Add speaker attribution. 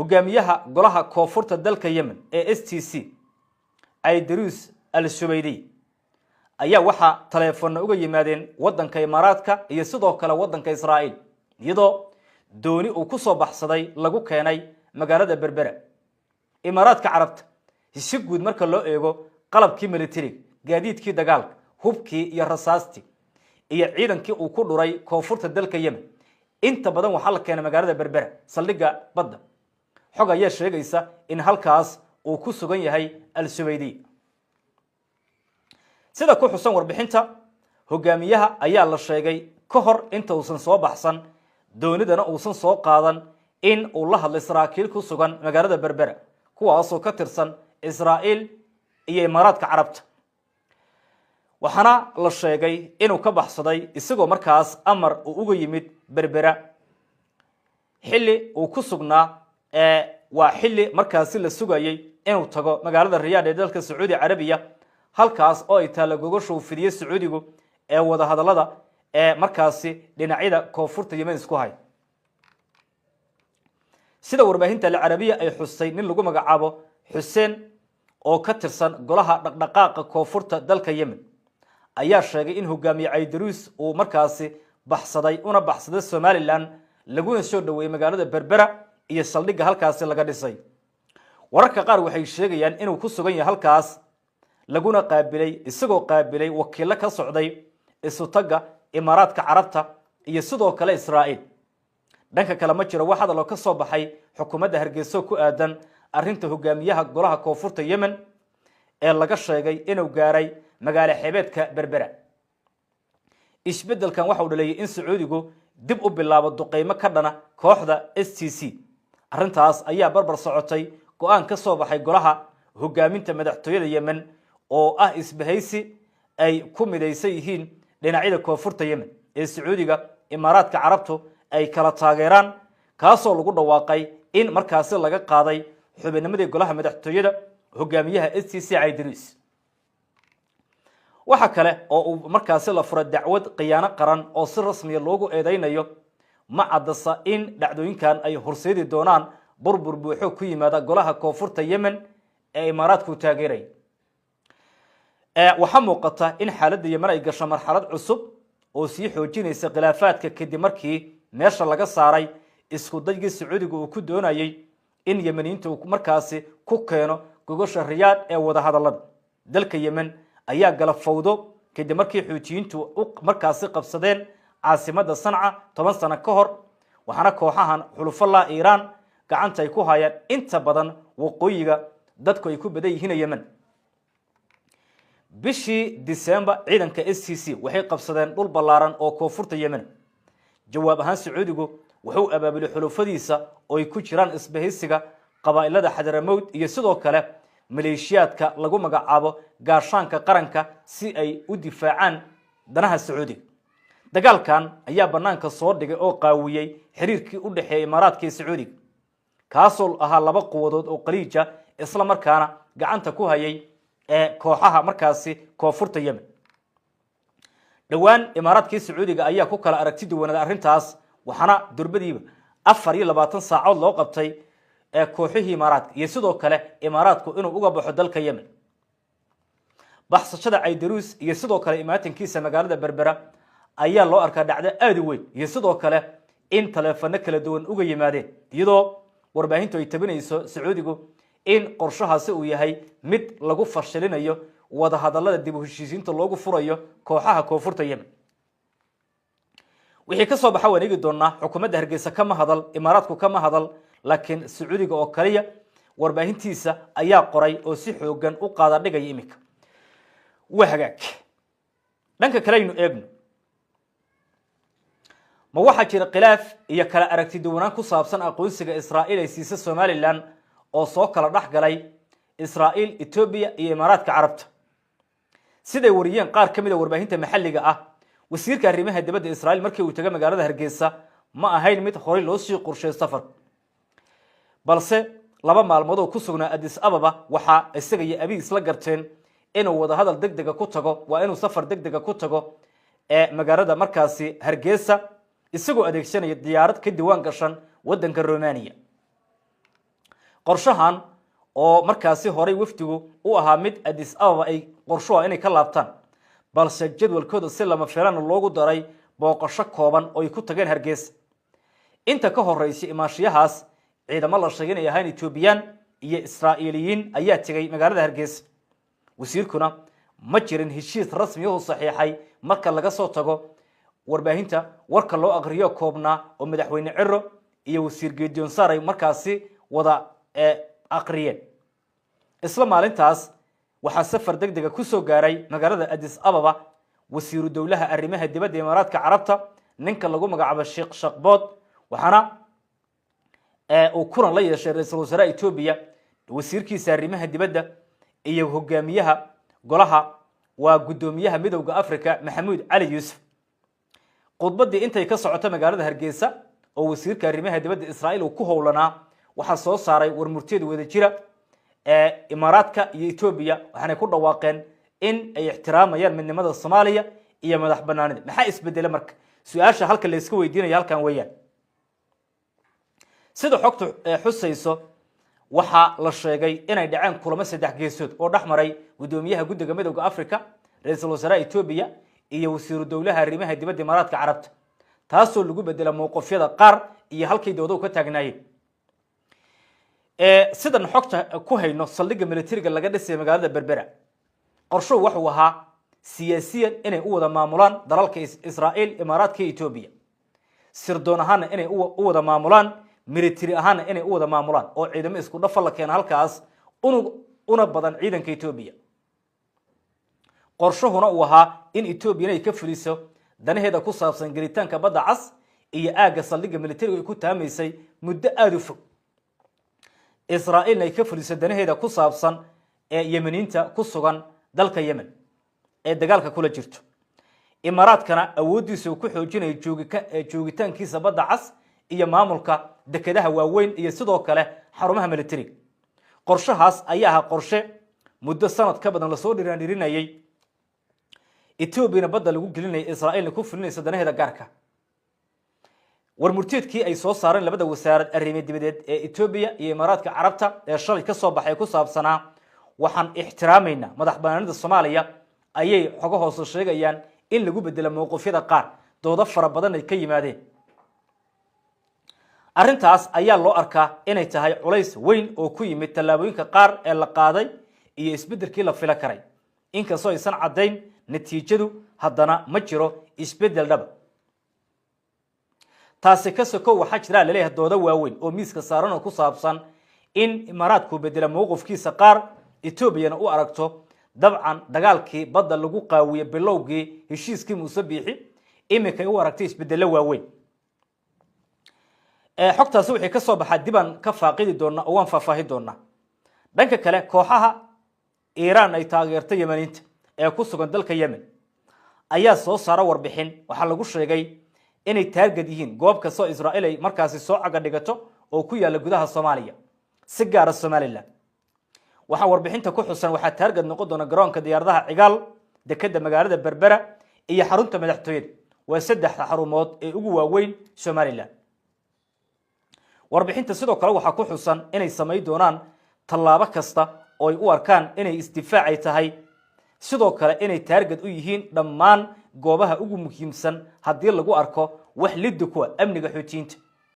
Speaker 1: hogaamiyaha golaha koonfurta dalka Yemen ee STC Aydruus al-Subaydi ayaa waxa telefoon uga yimaadeen wadanka Imaaraadka iyo sidoo kale wadanka Israa'iil iyadoo dooni uu ku soo baxsaday lagu keenay magaalada Berbera. Imaaraadka Carabta si guud marka loo eego qalabkii military gaadiidkii dagaalka hubkii iyo rasaastii iyo ciidankii uu ku dhuray koonfurta dalka Yemen inta badan waxa la keenay magaalada Berbera saldhigga badda. xog ayaa sheegaysa in halkaas uu ku sugan yahay al-Subaydi. sida ku xusan warbixinta hogaamiyaha ayaa la sheegay ka hor inta uusan soo baxsan doonidana uusan soo qaadan in uu la hadlay saraakiil ku sugan magaalada Berbera kuwaas oo ka tirsan Israa'iil iyo Imaaraadka Carabta. waxana la sheegay inuu ka baxsaday isagoo markaas amar uu uga yimid Berbera xilli uu ku sugnaa waa xilli markaas la sugayay inuu tago magaalada Riyaad ee dalka Sacuudi Carabiya halkaas oo ay taala gogosho fidiyay Sacuudigu ee wada hadalada markaas dhinacyada koonfurta Yemen isku hay. sida warbaahinta Carabiya ay xusay nin lagu magacaabo Hussein oo ka tirsan golaha dhaqdhaqaaqa koonfurta dalka Yemen ayaa sheegay in hogaamiye Aydruus uu markaas baxsaday una baxsaday Somaliland laguna soo dhaweeyay magaalada Berbera iyo saldhigga halkaas laga dhisay. wararka qaar waxay sheegayaan inuu ku sugan yahay halkaas laguna qaabilay isagoo qaabilay wakiilo ka socday isu taga Imaaraadka Carabta iyo sidoo kale Israa'iil. dhanka kale ma jiro wax hadal oo ka soo baxay xukuumadda Hargeysa ku aadan arrinta hogaamiyaha golaha koonfurta Yemen ee laga sheegay inuu gaaray magaalo xeebeedka Berbera. isbedelkan waxa uu dhaliyay in Sacuudigu dib u bilaabo duqeymo ka dhana kooxda STC. arrintaas ayaa barbar socotay go'aan ka soo baxay golaha hogaaminta madaxtooyada Yemen oo ah isbahaysi ay ku midaysan yihiin dhinacyada koonfurta Yemen ee Sacuudiga Imaaraadka Carabtu ay kala taageeraan kaasoo lagu dhawaaqay in markaas laga qaaday xubinnimadii golaha madaxtooyada hogaamiyaha STC Aydruus. waxa kale oo uu markaas la furay dacwad qiyaano qaran oo si rasmi ah loogu eedeynayo ma cadasa in dhacdooyinkan ay horseedi doonaan burbur buuxo ku yimaada golaha koonfurta Yemen ee Imaaraadku taageeray. waxa muuqata in xaaladda Yemen ay gasho marxalad cusub oo sii xoojinaysa khilaafaadka kadib markii meesha laga saaray isku dayga Sacuudiga uu ku doonayay in Yemeniintu markaas ku keeno gogosha Riyaad ee wada hadalada. dalka Yemen ayaa gala fawdo kadib markii Xuutiyiintu markaas qabsadeen caasimadda Sanca 10 sano ka hor waxana kooxahan xulufada Iiraan gacanta ay ku hayaan inta badan waqooyiga dadku ay ku badan yihiin Yemen. bishii December ciidanka STC waxay qabsadeen dhul ballaaran oo koonfurta Yemen. jawaab ahaan Sacuudigu wuxuu abaabulay xulufadiisa oo ay ku jiraan isbahaysiga qabaa'ilada Xadramawd iyo sidoo kale maleeshiyaadka lagu magacaabo gaashaanka qaranka si ay u difaacaan danaha Sacuudiga. dagaalkan ayaa banaanka soo dhigay oo qaawiyay xiriirkii u dhaxeeyay Imaaraadka iyo Sacuudiga kaasoo ahaa laba quwadood oo qaliija isla markaana gacanta ku hayay kooxaha markaas koonfurta Yemen. dhawaan Imaaraadka iyo Sacuudiga ayaa ku kala aragti duwanaaday arrintaas waxana durbadiiba 24 saacadood loo qabtay kooxihii Imaaraadka iyo sidoo kale Imaaraadku inuu uga baxo dalka Yemen. baxsashada Aydruus iyo sidoo kale imaatinkiisa magaalada Berbera ayaa loo arkaa dhacdo aad u weyn iyo sidoo kale in telefoon kala duwan uga yimaadeen iyadoo warbaahintu ay tabinayso Sacuudigu in qorshahaasi uu yahay mid lagu fashilinayo wada hadalada dib u heshiisiinta loogu furayo kooxaha koonfurta Yemen. wixii ka soo baxay wareegi doona xukuumadda Hargeysa kama hadal Imaaraadku kama hadal laakiin Sacuudiga oo kaliya warbaahintiisa ayaa qoray oo si xoogan u qaada dhigay imika. wahagaag dhanka kale aynu eegno ma waxa jira khilaaf iyo kala aragti duwanaan ku saabsan aqoonsiga Israa'iil ay siisay Somaliland oo soo kala dhaxgalay Israa'iil, Ethiopia iyo Imaaraadka Carabta. siday wariyeen qaar kamid ah warbaahinta maxalliga ah wasiirka arrimaha dibadda Israa'iil markii uu tagay magaalada Hargeysa ma ahayn mid hore loo sii qorsheeyay safar balse laba maalmood oo ku sugnaa Addis Ababa waxa isaga iyo Abiy isla garteen inuu wada hadal degdeg ku tago waa inuu safar degdeg ku tago magaalada markaas Hargeysa isagoo adeegsanaya diyaarad ka diiwaan gashan wadanka Romania. qorshahan oo markaasi horay wafdigu u ahaa mid Addis Ababa ay qorshuha inay ka laabtaan balse jadwalkooda si lama filaan loogu daray booqasho kooban oo ay ku tageen Hargeysa inta ka horeysay imaashiyahaas ciidamo la sheegay inay ahaan Ethiopian iyo Israa'iiliyiin ayaa tagay magaalada Hargeysa wasiirkuna ma jirin heshiis rasmi ah oo saxiixay marka laga soo tago warbaahinta warka loo aqriyo koobna oo madaxweyne Ciro iyo wasiir Gideon Saray markaasi wada aqriyeen isla maalintaas waxa safar degdeg ku soo gaaray magaalada Addis Ababa wasiiru dawlaha arrimaha dibadda Imaaraadka Carabta ninka lagu magacaabo Sheikh Shaqbood waxana uu kulan la yeeshay ra'iisul wasaaraha Itoobiya wasiirkiisa arrimaha dibadda iyo hogaamiyaha golaha waa gudoomiyaha midowga Afrika Maxamuud Cali Yuusuf qodbadii intay ka socoto magaalada Hargeysa oo wasiirka arrimaha dibadda Israa'iil uu ku howlanaa waxa soo saaray warmurtiyada wada jira Imaaraadka iyo Itoobiya waxaanay ku dhawaaqeen in ay ixtiraamayaan midnimada Soomaaliya iyo madax banaanida maxaa isbedelay marka su'aasha halka la isku weydiinayo halkan weeyaan sida xogtu xusayso waxa la sheegay inay dhaceen kulamo saddex geesood oo dhaxmaray gudoomiyaha guddiga midowga Afrika ra'iisul wasaaraha Itoobiya iyo wasiiru dawlaha arrimaha dibadda Imaaraadka Carabta taasoo lagu bedelay mowqifyada qaar iyo halkii doodo ka taagnaayeen sidan xogta ku hayno saldhigga militariga laga dhisay magaalada Berbera qorsho wuxuu ahaa siyaasiyan inay u wada maamulaan dalalka Israa'iil Imaaraadka iyo Itoobiya sirdoon ahaan inay u wada maamulaan military ahaan inay u wada maamulaan oo ciidamo isku dhafan la keen halkaas una badan ciidanka Itoobiya qorshuhuna uu ahaa in Itoobiya ay ka fuliso danaheeda ku saabsan gelitaanka badda cas iyo aaga saldhigga militariga ay ku taamaysay muddo aad u fog Israa'iil ay ka fuliso danaheeda ku saabsan Yemeniinta ku sugan dalka Yemen dagaalka kula jirto Imaaraadkana awoodiisa ku xoojinay joogitaankiisa badda cas iyo maamulka dekedaha waaweyn iyo sidoo kale xarumaha militariga qorshahaas ayaa ahaa qorshe muddo sanad ka badan la soo dhirinayay Itoobiya badda lagu gelinay Israa'iil ku fulinaysa danaheeda gaarka warmurtiyeedkii ay soo saareen labada wasaarad arrimaha dibadeed ee Itoobiya iyo Imaaraadka Carabta ee shalay ka soo baxay ku saabsanaa waxaan ixtiraamayna madax banaanida Soomaaliya ayay xogo hoos sheegayaan in lagu bedelo mowqifyada qaar doodo fara badan ay ka yimaadeen arrintaas ayaa loo arkaa inay tahay culays weyn oo ku yimid talaabooyinka qaar ee la qaaday iyo isbedelkii la fila karay inkastoo aysan cadeyn natiijadu haddana ma jiro isbedel dhab taasi ka soo waxa jira leeyahay doodo waaweyn oo miiska saaran oo ku saabsan in Imaaraadku bedelo mowqifkiisa qaar Itoobiyana u aragto dabcan dagaalkii badda lagu qaawiye bilowgii heshiiskii Muuse Biixi imika u aragtay isbedel waaweyn xogtaasi wixii ka soo baxay diban ka faaqidi doona oo waan faahfaahin doona dhanka kale kooxaha Iran ay taageertay Yemeniinta ee ku sugan dalka Yemen ayaa soo saara warbixin waxa lagu sheegay inay taargad yihiin goob kasta oo Israa'iil ay markaasi soo caga dhigato oo ku yaala gudaha Soomaaliya si gaar ah Soomaaliland waxa warbixinta ku xusan waxa taargad noqon doona garoonka diyaaradaha Cigaal dekedda magaalada Berbera iyo xarunta madaxtooyada waa saddex xarumood ee ugu waaweyn Soomaaliland warbixinta sidoo kale waxa ku xusan inay sameey doonaan tallaabo kasta oo ay u arkaan inay isdifaacay tahay sidoo kale inay taargad u yihiin dhammaan goobaha ugu muhiimsan haddii lagu arko wax lid ku amniga xoojinta